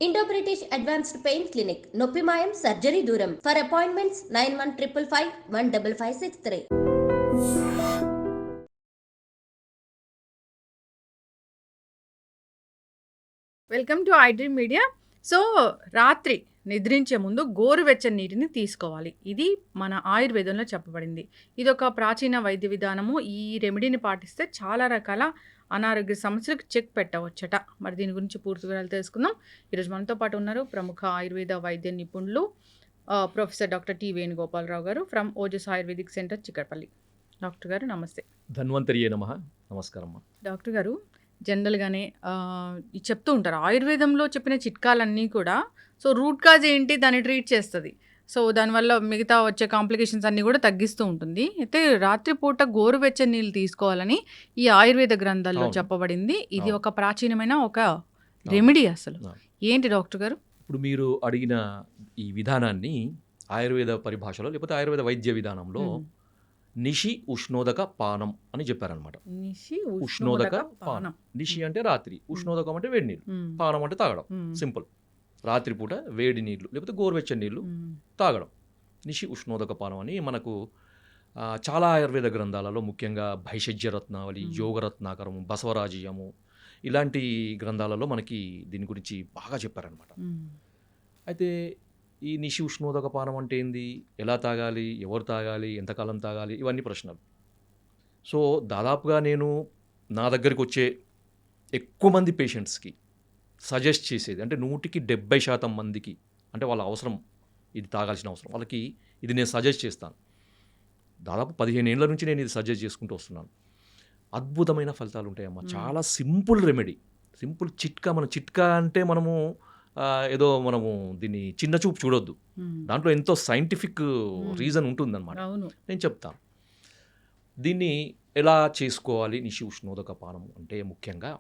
Indo British advanced pain clinic నొప్పి మాయం surgery దూరం for appointments 9155515563. Welcome to iDream media. So రాత్రి నిద్రించే ముందు గోరువెచ్చని నీటిని తీసుకోవాలి. ఇది మన ఆయుర్వేదంలో చెప్పబడింది. ఇది ఒక ప్రాచీన వైద్య విధానము. ఈ రెమెడీని పాటిస్తే చాలా రకాల అనారోగ్య సమస్యలకు చెక్ పెట్టవచ్చట. మరి దీని గురించి పూర్తి వివరాలు తెలుసుకుందాం. ఈరోజు మనతో పాటు ఉన్నారు ప్రముఖ ఆయుర్వేద వైద్య నిపుణులు ప్రొఫెసర్ డాక్టర్ టి వేణుగోపాలరావు గారు from Ojas ayurvedic centre Chikkadpally. Doctor గారు నమస్తే. ధన్వంతరియే నమః. నమస్కారం. డాక్టర్ గారు, జనరల్గానే చెప్తూ ఉంటారు ఆయుర్వేదంలో చెప్పిన చిట్కాలన్నీ కూడా సో రూట్ కాజ్ ఏంటి దాన్ని ట్రీట్ చేస్తుంది. సో దానివల్ల మిగతా వచ్చే కాంప్లికేషన్స్ అన్నీ కూడా తగ్గిస్తూ ఉంటుంది. అయితే రాత్రిపూట గోరువెచ్చని నీళ్ళు తీసుకోవాలని ఈ ఆయుర్వేద గ్రంథాల్లో చెప్పబడింది. ఇది ఒక ప్రాచీనమైన ఒక రెమెడీ. అసలు ఏంటి డాక్టర్ గారు? ఇప్పుడు మీరు అడిగిన ఈ విధానాన్ని ఆయుర్వేద పరిభాషలో లేకపోతే ఆయుర్వేద వైద్య విధానంలో నిషి ఉష్ణోదక పానం అని చెప్పారనమాట. ఉష్ణోదక పానం. నిషి అంటే రాత్రి, ఉష్ణోదకం అంటే వేడి నీళ్ళు, పానం అంటే తాగడం. సింపుల్. రాత్రిపూట వేడి నీళ్ళు లేకపోతే గోరువెచ్చని నీళ్ళు తాగడం. నిషి ఉష్ణోదక పానం అని మనకు చాలా ఆయుర్వేద గ్రంథాలలో, ముఖ్యంగా భైషజ్య రత్నావళి, యోగరత్నాకరము, బసవరాజీయము ఇలాంటి గ్రంథాలలో మనకి దీని గురించి బాగా చెప్పారనమాట. అయితే ఈ నిషి ఉష్ణోదక పానం అంటే ఏంది, ఎలా తాగాలి, ఎవరు తాగాలి, ఎంతకాలం తాగాలి, ఇవన్నీ ప్రశ్నలు. సో దాదాపుగా నేను నా దగ్గరికి వచ్చే ఎక్కువ మంది పేషెంట్స్కి సజెస్ట్ చేసేది అంటే 170% మందికి, అంటే వాళ్ళ అవసరం, ఇది తాగాల్సిన అవసరం వాళ్ళకి ఇది నేను సజెస్ట్ చేస్తాను. దాదాపు 15 ఏళ్ళ నుంచి నేను ఇది సజెస్ట్ చేసుకుంటూ వస్తున్నాను. అద్భుతమైన ఫలితాలు ఉంటాయమ్మా. చాలా సింపుల్ రెమెడీ, సింపుల్ చిట్కా. మన చిట్కా అంటే మనము ఏదో మనము దీన్ని చిన్న చూపు చూడొద్దు, దాంట్లో ఎంతో సైంటిఫిక్ రీజన్ ఉంటుందన్నమాట. నేను చెప్తాను దీన్ని ఎలా చేసుకోవాలి. నిషి ఉష్ణోదక పానం అంటే ముఖ్యంగా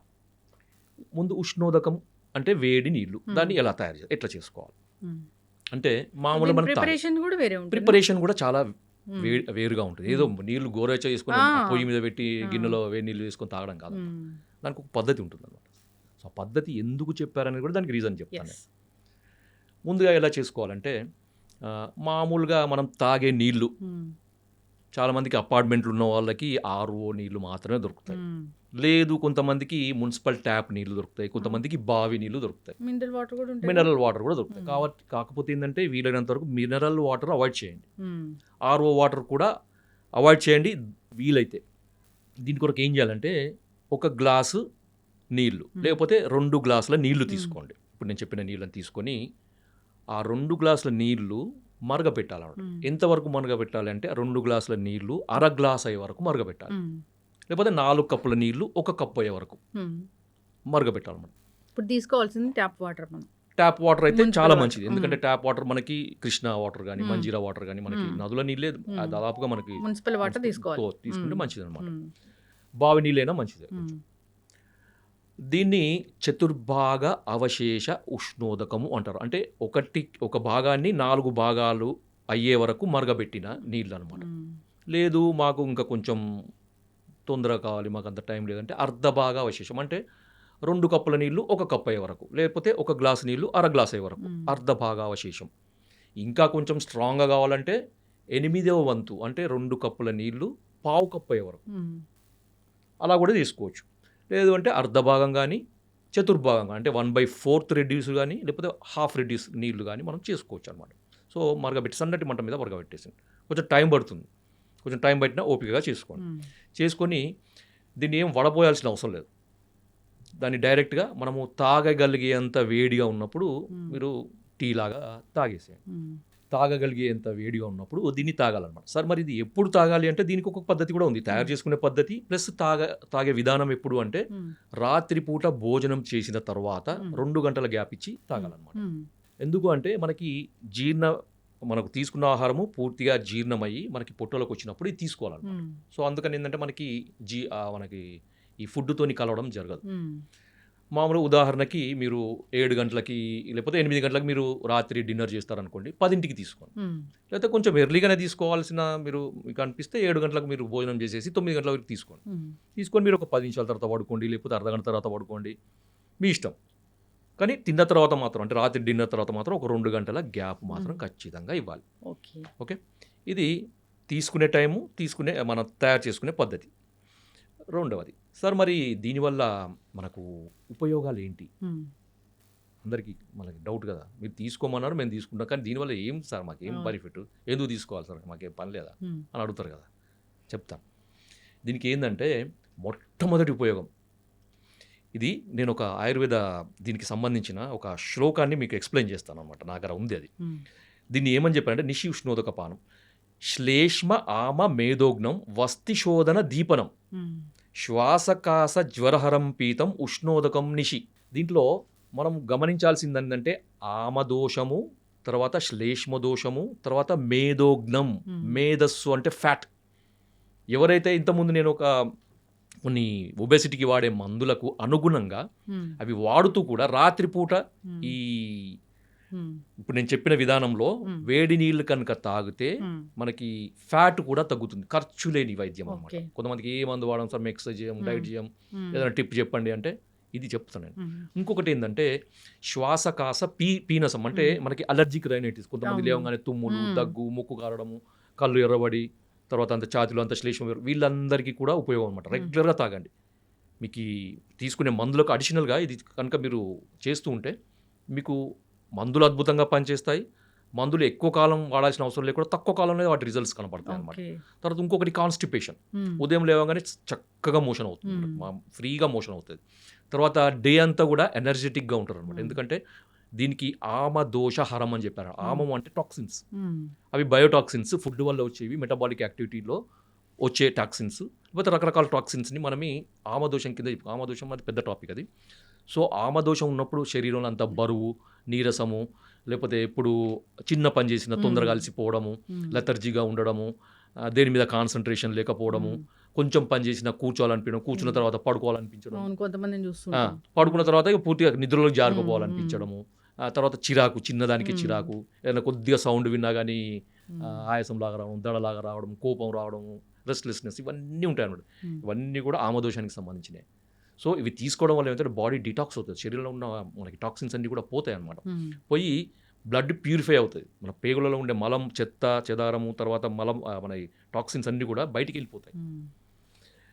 ముందు ఉష్ణోదకం అంటే వేడి నీళ్ళు, దాన్ని ఎలా తయారు చేయాలి, ఎట్లా చేసుకోవాలి అంటే మామూలు మన ప్రిపరేషన్ కూడా చాలా వేరుగా ఉంటుంది. ఏదో నీళ్ళు గోరువెచ్చ చేసుకొని పొయ్యి మీద పెట్టి గిన్నెలో వేడి నీళ్ళు వేసుకొని తాగడం కాదు, దానికి ఒక పద్ధతి ఉంటుంది అన్నమాట. సో ఆ పద్ధతి ఎందుకు చెప్పారనేది కూడా దానికి రీజన్ చెప్తాను. ముందుగా ఎలా చేసుకోవాలంటే మామూలుగా మనం తాగే నీళ్ళు, చాలామందికి అపార్ట్మెంట్లు ఉన్న వాళ్ళకి RO నీళ్ళు మాత్రమే దొరుకుతాయి. లేదు, కొంతమందికి మున్సిపల్ ట్యాప్ నీళ్ళు దొరుకుతాయి, కొంతమందికి బావి నీళ్ళు దొరుకుతాయి, మినరల్ వాటర్ కూడా దొరుకుతాయి. కాకపోతే ఏంటంటే వీలైనంత వరకు మినరల్ వాటర్ అవాయిడ్ చేయండి, RO వాటర్ కూడా అవాయిడ్ చేయండి వీలైతే. దీని కొరకు ఏం చేయాలంటే ఒక గ్లాసు నీళ్ళు లేకపోతే 2 గ్లాసుల నీళ్లు తీసుకోండి. ఇప్పుడు నేను చెప్పిన నీళ్ళని తీసుకొని ఆ 2 గ్లాసుల నీళ్లు మరగపెట్టాలన్నమాట. ఎంతవరకు మరగపెట్టాలి అంటే 2 గ్లాసుల నీళ్లు అర గ్లాస్ అయ్యే వరకు మరగపెట్టాలి, లేకపోతే 4 కప్పుల నీళ్లు 1 కప్పు అయ్యే వరకు మరగపెట్టాలన్నమాట. ఇప్పుడు తీసుకోవాల్సింది ట్యాప్ వాటర్. ట్యాప్ వాటర్ అయితే చాలా మంచిది, ఎందుకంటే ట్యాప్ వాటర్ మనకి కృష్ణా వాటర్ కానీ మంజీరా వాటర్ కానీ మనకి నదుల నీళ్ళే దాదాపుగా మనకి మున్సిపల్ వాటర్ తీసుకుంటే మంచిది అనమాట. బావి నీళ్ళైనా మంచిదే. దీన్ని చతుర్భాగ అవశేష ఉష్ణోదకము అంటారు. అంటే ఒక భాగాన్ని 4 భాగాలు అయ్యే వరకు మరగబెట్టిన నీళ్ళు అనమాట. లేదు మాకు ఇంకా కొంచెం తొందరగా కావాలి, మాకు అంత టైం లేదంటే అర్ధ భాగ అవశేషం, అంటే 2 కప్పుల నీళ్ళు 1 కప్పు అయ్యే వరకు, లేకపోతే 1 గ్లాసు నీళ్ళు అర గ్లాస్ అయ్యే వరకు అర్ధ భాగ అవశేషం. ఇంకా కొంచెం స్ట్రాంగ్గా కావాలంటే 8వ వంతు, అంటే 2 కప్పుల నీళ్ళు 1/2 కప్పు అయ్యే వరకు అలా కూడా తీసుకోవచ్చు. లేదు అంటే అర్ధ భాగం కానీ చతుర్భాగంగా అంటే 1/4 రెడ్యూస్ కానీ లేకపోతే హాఫ్ రెడ్యూస్ నీళ్లు కానీ మనం చేసుకోవచ్చు అనమాట. సో మరగబెట్టి సన్నటి మంట మీద మరగబెట్టేసి కొంచెం టైం పడుతుంది, కొంచెం టైం పట్టినా ఓపికగా చేసుకోండి. చేసుకొని దీన్ని ఏం వడపోయాల్సిన అవసరం లేదు, దాన్ని డైరెక్ట్గా మనము తాగగలిగేంత వేడిగా ఉన్నప్పుడు మీరు టీ లాగా తాగేసేయండి. తాగగలిగేంత వేడిగా ఉన్నప్పుడు దీన్ని తాగాలన్నమాట. సార్ మరి ఇది ఎప్పుడు తాగాలి అంటే దీనికి ఒక పద్ధతి కూడా ఉంది, తయారు చేసుకునే పద్ధతి ప్లస్ తాగే విధానం. ఎప్పుడు అంటే రాత్రిపూట భోజనం చేసిన తర్వాత 2 గంటల గ్యాప్ ఇచ్చి తాగాలన్నమాట. ఎందుకు అంటే మనకు తీసుకున్న ఆహారము పూర్తిగా జీర్ణమయ్యి మనకి పొట్టలోకి వచ్చినప్పుడు ఇది తీసుకోవాలన్నమాట. సో అందుకని ఏంటంటే మనకి ఈ ఫుడ్తోని కలవడం జరగదు. మామూలు ఉదాహరణకి మీరు 7 గంటలకి లేకపోతే 8 గంటలకు మీరు రాత్రి డిన్నర్ చేస్తారనుకోండి, 10ంటికి తీసుకోండి. లేకపోతే కొంచెం ఎర్లీగానే తీసుకోవాల్సిన మీకు అనిపిస్తే 7 గంటలకు మీరు భోజనం చేసేసి 9 గంటల వరకు తీసుకొని మీరు ఒక 10 నిమిషాల తర్వాత పడుకోండి, లేకపోతే అర్ధ గంట తర్వాత పడుకోండి, మీ ఇష్టం. కానీ తిన్న తర్వాత మాత్రం అంటే రాత్రి డిన్నర్ తర్వాత మాత్రం ఒక 2 గంటల గ్యాప్ మాత్రం ఖచ్చితంగా ఇవ్వాలి. ఓకే. ఓకే. ఇది తీసుకునే టైము, మనం తయారు చేసుకునే పద్ధతి. రెండవది సార్, మరి దీనివల్ల మనకు ఉపయోగాలు ఏంటి? అందరికీ మనకి డౌట్ కదా, మీరు తీసుకోమన్నారు మేము తీసుకుంటాం, కానీ దీనివల్ల ఏం సార్, మాకేం బెనిఫిట్, ఎందుకు తీసుకోవాలి సార్, మాకేం పని లేదా అని అడుగుతారు కదా. చెప్తాను. దీనికి ఏంటంటే మొట్టమొదటి ఉపయోగం ఇది, నేను ఒక ఆయుర్వేద దీనికి సంబంధించిన ఒక శ్లోకాన్ని మీకు ఎక్స్ప్లెయిన్ చేస్తాను అనమాట. నా దగ్గర ఉంది అది. దీన్ని ఏమని చెప్పారంటే నిషి ఉష్ణోదక పానం శ్లేష్మ ఆమ మేధోగ్నం వస్తిశోధన దీపనం శ్వాసకాస జ్వరహరం పీతం ఉష్ణోదకం నిషి. దీంట్లో మనం గమనించాల్సింది ఏంటంటే ఆమదోషము, తర్వాత శ్లేష్మ దోషము, తర్వాత మేధోగ్నం, మేధస్సు అంటే ఫ్యాట్. ఎవరైతే ఇంతకుముందు నేను కొన్ని ఒబెసిటీకి వాడే మందులకు అనుగుణంగా అవి వాడుతూ కూడా రాత్రిపూట ఈ ఇప్పుడు నేను చెప్పిన విధానంలో వేడి నీళ్ళు కనుక తాగితే మనకి ఫ్యాట్ కూడా తగ్గుతుంది. ఖర్చు లేని వైద్యం అన్నమాట. కొంతమందికి ఏ మందు వాడడం సార్, ఎక్సర్సైజ్ చేయం, డైట్ చేయం, ఏదైనా టిప్ చెప్పండి అంటే ఇది చెప్తాను నేను. ఇంకొకటి ఏంటంటే శ్వాసకాస పీనసం, అంటే మనకి అలర్జిక్ రైనైటిస్, కొంతమంది లేవగానే తుమ్ములు, దగ్గు, ముక్కు కారడము, కళ్ళు ఎర్రబడి, తర్వాత అంత ఛాతీలో అంత శ్లేష్మ, వీళ్ళందరికీ కూడా ఉపయోగం అనమాట. రెగ్యులర్గా తాగండి. మీకు తీసుకునే మందులకు అడిషనల్గా ఇది కనుక మీరు చేస్తూ ఉంటే మీకు మందులు అద్భుతంగా పనిచేస్తాయి. మందులు ఎక్కువ కాలం వాడాల్సిన అవసరం లేకుండా తక్కువ కాలంలో వాటి రిజల్ట్స్ కనపడతాయి అనమాట. తర్వాత ఇంకొకటి కాన్స్టిపేషన్, ఉదయం లేవగానే చక్కగా మోషన్ అవుతుంది, ఫ్రీగా మోషన్ అవుతుంది. తర్వాత డే అంతా కూడా ఎనర్జెటిక్గా ఉంటారు అనమాట. ఎందుకంటే దీనికి ఆమదోషహరం అని చెప్పారు. ఆమం అంటే టాక్సిన్స్, అవి బయోటాక్సిన్స్, ఫుడ్ వల్ల వచ్చేవి, మెటబాలిక్ యాక్టివిటీలో వచ్చే టాక్సిన్స్, లేకపోతే రకరకాల టాక్సిన్స్ని మనమే ఆమదోషం కింద. ఆమదోషం అది పెద్ద టాపిక్ అది. సో ఆమదోషం ఉన్నప్పుడు శరీరంలో అంత బరువు, నీరసము, లేకపోతే ఎప్పుడు చిన్న పని చేసిన తొందరగా అలసిపోవడము, లెథర్జీగా ఉండడము, దేని మీద కాన్సన్ట్రేషన్ లేకపోవడము, కొంచెం పని చేసినా కూర్చోవాలనిపించడం, కూర్చున్న తర్వాత పడుకోవాలనిపించడం, పడుకున్న తర్వాత పూర్తిగా నిద్రలో జారుకోపోవాలనిపించడము, తర్వాత చిరాకు, చిన్నదానికి చిరాకు, ఏదైనా కొద్దిగా సౌండ్ విన్నా కానీ ఆయాసంలాగా రావడం, దడలాగా రావడం, కోపం రావడం, రెస్ట్లెస్నెస్, ఇవన్నీ ఉంటాయి అన్నమాట. ఇవన్నీ కూడా ఆమదోషానికి సంబంధించినవి. సో ఇవి తీసుకోవడం వల్ల ఏమంటే బాడీ డిటాక్స్ అవుతుంది, శరీరంలో ఉన్న మనకి టాక్సిన్స్ అన్నీ కూడా పోతాయి అన్నమాట. పోయి బ్లడ్ ప్యూరిఫై అవుతుంది, మన పేగులలో ఉండే మలం, చెత్త చెదారము, తర్వాత మలం, మన టాక్సిన్స్ అన్నీ కూడా బయటికి వెళ్ళిపోతాయి.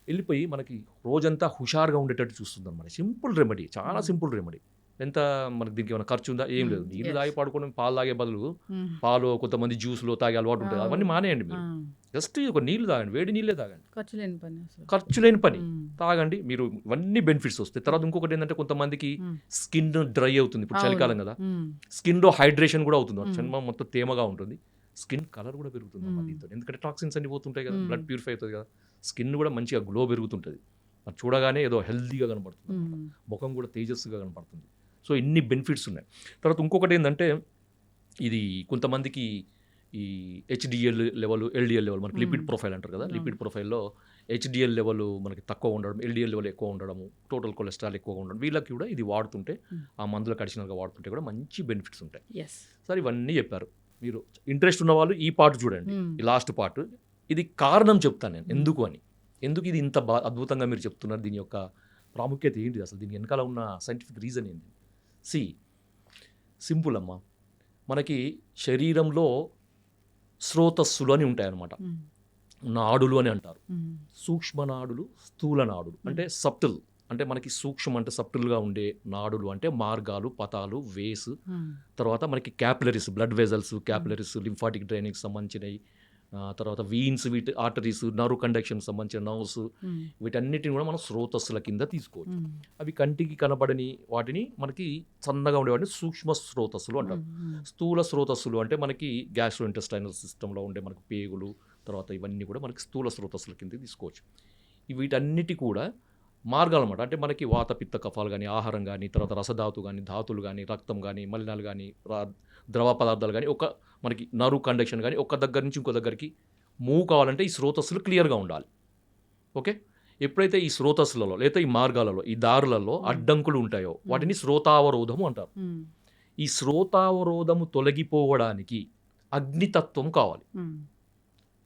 వెళ్ళిపోయి మనకి రోజంతా హుషారుగా ఉండేటట్టు చూస్తుంది అన్నమాట. సింపుల్ రెమెడీ, చాలా సింపుల్ రెమెడీ. ఎంత మనకి దీనికి ఏమైనా ఖర్చు ఉందా? ఏం లేదు. నీళ్ళు తాగి పడుకోవడం, పాలు తాగే బదులు పాలు, కొంతమంది జ్యూస్లో తాగే అలవాటు ఉంటుంది, అవన్నీ మానేయండి. మీరు జస్ట్ ఒక నీళ్ళు తాగండి, వేడి నీళ్ళే తాగండి, ఖర్చు లేని పని తాగండి. మీరు ఇవన్నీ బెనిఫిట్స్ వస్తాయి. తర్వాత ఇంకొకటి ఏంటంటే కొంతమందికి స్కిన్ డ్రై అవుతుంది, ఇప్పుడు చలికాలం కదా, స్కిన్లో హైడ్రేషన్ కూడా అవుతుంది, చర్మం మొత్తం తేమగా ఉంటుంది, స్కిన్ కలర్ కూడా పెరుగుతుంది దీంతో. ఎందుకంటే టాక్సిన్స్ అన్ని పోతుంటాయి కదా, బ్లడ్ ప్యూరిఫై అవుతుంది కదా, స్కిన్ కూడా మంచిగా గ్లో పెరుగుతుంటుంది, చూడగానే ఏదో హెల్తీగా కనపడుతుంది, ముఖం కూడా తేజస్సుగా కనపడుతుంది. సో ఇన్ని బెనిఫిట్స్ ఉన్నాయి. తర్వాత ఇంకొకటి ఏంటంటే ఇది కొంతమందికి ఈ హెచ్డిఎల్ లెవెల్, ఎల్డిఎల్ లెవెల్, మనకి లిపిడ్ ప్రొఫైల్ అంటారు కదా, లిపిడ్ ప్రొఫైల్లో హెచ్డిఎల్ లెవెల్ మనకి తక్కువ ఉండడం, ఎల్డిఎల్ లెవెల్ ఎక్కువ ఉండడము, టోటల్ కొలెస్ట్రాల్ ఎక్కువగా ఉండడం, వీళ్ళకి కూడా ఇది వాడుతుంటే, ఆ మందులకు అడిషనల్గా వాడుతుంటే కూడా మంచి బెనిఫిట్స్ ఉంటాయి. సరే ఇవన్నీ చెప్పారు. మీరు ఇంట్రెస్ట్ ఉన్న వాళ్ళు ఈ పార్ట్ చూడండి, ఈ లాస్ట్ పార్ట్. ఇది కారణం చెప్తాను నేను ఎందుకు ఇది ఇంత అద్భుతంగా మీరు చెప్తున్నారు, దీని యొక్క ప్రాముఖ్యత ఏంటి, అసలు దీని వెనకాల ఉన్న సైంటిఫిక్ రీజన్ ఏంటి. సింపుల్ అమ్మా, మనకి శరీరంలో స్రోతస్సులు అని ఉంటాయన్నమాట, నాడులు అని అంటారు. సూక్ష్మ నాడులు, స్థూల నాడులు అంటే సప్టిల్, అంటే మనకి సూక్ష్మ అంటే సప్టిల్గా ఉండే నాడులు అంటే మార్గాలు, పతాలు, వేస్, తర్వాత మనకి capillaries, blood vessels, capillaries, lymphatic డ్రైనేజ్కి సంబంధించినవి, తర్వాత వీన్స్, వీటి ఆర్టరీస్, నర్వ్ కండక్షన్ సంబంధించిన నర్వ్స్, వీటన్నిటిని కూడా మనం స్రోతస్సుల కింద తీసుకోవచ్చు. అవి కంటికి కనబడని వాటిని మనకి సన్నగా ఉండే వాటిని సూక్ష్మ స్రోతస్సులు అంటారు. స్థూల స్రోతస్సులు అంటే మనకి గ్యాస్ట్రో ఇంటెస్టైనల్ సిస్టంలో ఉండే మనకి పేగులు, తర్వాత ఇవన్నీ కూడా మనకి స్థూల స్రోతస్సుల కింద తీసుకోవచ్చు. వీటన్నిటి కూడా మార్గాలు అన్నమాట. అంటే మనకి వాత, పిత్త, కఫాలు కానీ, ఆహారం కానీ, తర్వాత రసధాతు కానీ, ధాతులు కానీ, రక్తం కానీ, మలినాలు కానీ, ద్రవ పదార్థాలు కానీ, ఒక మనకి నర్వ్ కండక్షన్ కానీ ఒక దగ్గర నుంచి ఇంకో దగ్గరికి మూవ్ కావాలంటే ఈ స్రోతస్సులు క్లియర్గా ఉండాలి. ఓకే, ఎప్పుడైతే ఈ స్రోతస్సులలో లేదా ఈ మార్గాలలో, ఈ దారులలో అడ్డంకులు ఉంటాయో వాటిని స్రోతావరోధము అంటారు. ఈ స్రోతావరోధము తొలగిపోవడానికి అగ్నితత్వం కావాలి.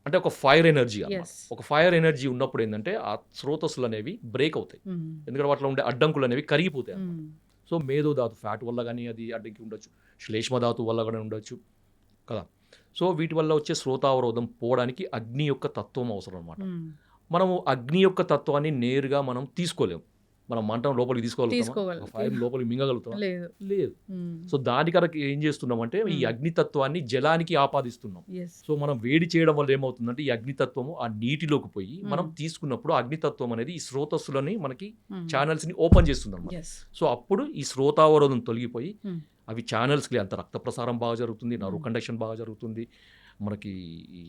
అంటే ఒక ఫైర్ ఎనర్జీ అన్నమాట. ఒక ఫైర్ ఎనర్జీ ఉన్నప్పుడు ఏంటంటే ఆ స్రోతస్సులు అనేవి బ్రేక్ అవుతాయి, ఎందుకంటే వాటిలో ఉండే అడ్డంకులు అనేవి కరిగిపోతాయి అన్నమాట. సో మేధో ధాతు ఫ్యాట్ వల్ల కానీ అది అడ్డంకి ఉండొచ్చు, శ్లేష్మ ధాతు వల్ల కానీ ఉండొచ్చు కదా. సో వీటి వల్ల వచ్చే శ్రోతావరోధం పోవడానికి అగ్ని యొక్క తత్వం అవసరం అనమాట. మనము అగ్ని యొక్క తత్వాన్ని నేరుగా మనం తీసుకోలేము. మనం మంటం లోపలికి తీసుకోగలుగుతాం, ఫైర్ లోపలికి మింగగలుగుతాం లేదు. సో దాని కనుక ఏం చేస్తున్నామంటే ఈ అగ్నితత్వాన్ని జలానికి ఆపాదిస్తున్నాం. సో మనం వేడి చేయడం వల్ల ఏమవుతుందంటే ఈ అగ్నితత్వము ఆ నీటిలోకి పోయి మనం తీసుకున్నప్పుడు అగ్నితత్వం అనేది ఈ స్రోతస్సులని మనకి ఛానల్స్ ని ఓపెన్ చేస్తుంది అన్నమాట. సో అప్పుడు ఈ శ్రోతావరోధం తొలగిపోయి అవి ఛానల్స్కి అంత రక్త ప్రసారం బాగా జరుగుతుంది, నర్వ్ కండక్షన్ బాగా జరుగుతుంది, మనకి ఈ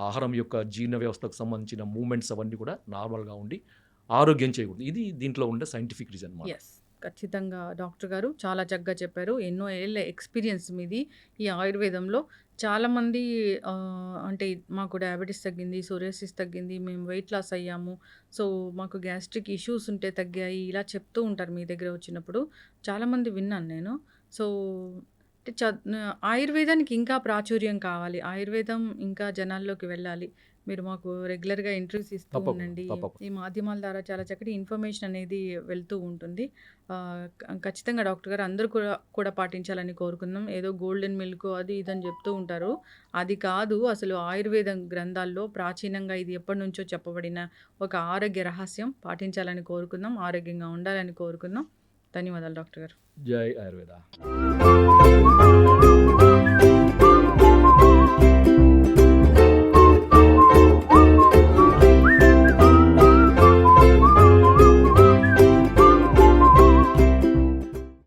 ఆహారం యొక్క జీర్ణ వ్యవస్థకు సంబంధించిన మూమెంట్స్ అవన్నీ కూడా నార్మల్గా ఉండి ఆరోగ్యం చేయకూడదు. ఇది దీంట్లో ఉండే సైంటిఫిక్ రీజన్ అన్నమాట. ఖచ్చితంగా డాక్టర్ గారు చాలా చక్కగా చెప్పారు. ఎన్నో ఏళ్ళ ఎక్స్పీరియన్స్ మీది ఈ ఆయుర్వేదంలో. చాలామంది అంటే మాకు డయాబెటీస్ తగ్గింది, సోరియాసిస్ తగ్గింది, మేము వెయిట్ లాస్ అయ్యాము, సో మాకు గ్యాస్ట్రిక్ ఇష్యూస్ ఉంటే తగ్గాయి, ఇలా చెప్తూ ఉంటారు మీ దగ్గర వచ్చినప్పుడు. చాలామంది విన్నాను నేను. సో అంటే ఆయుర్వేదానికి ఇంకా ప్రాచుర్యం కావాలి, ఆయుర్వేదం ఇంకా జనాల్లోకి వెళ్ళాలి. మీరు మాకు రెగ్యులర్గా ఇంటర్వ్యూస్ ఇస్తూ ఉండండి. ఈ మాధ్యమాల ద్వారా చాలా చక్కటి ఇన్ఫర్మేషన్ అనేది వెళ్తూ ఉంటుంది. ఖచ్చితంగా డాక్టర్ గారు అందరూ కూడా పాటించాలని కోరుకుందాం. ఏదో గోల్డెన్ మిల్క్ అది ఇదని చెప్తూ ఉంటారు, అది కాదు. అసలు ఆయుర్వేదం గ్రంథాల్లో ప్రాచీనంగా ఇది ఎప్పటి నుంచో చెప్పబడిన ఒక ఆరోగ్య రహస్యం. పాటించాలని కోరుకుందాం, ఆరోగ్యంగా ఉండాలని కోరుకుందాం. ధన్యవాదాలు డాక్టర్ గారు. జై ఆయుర్వేద.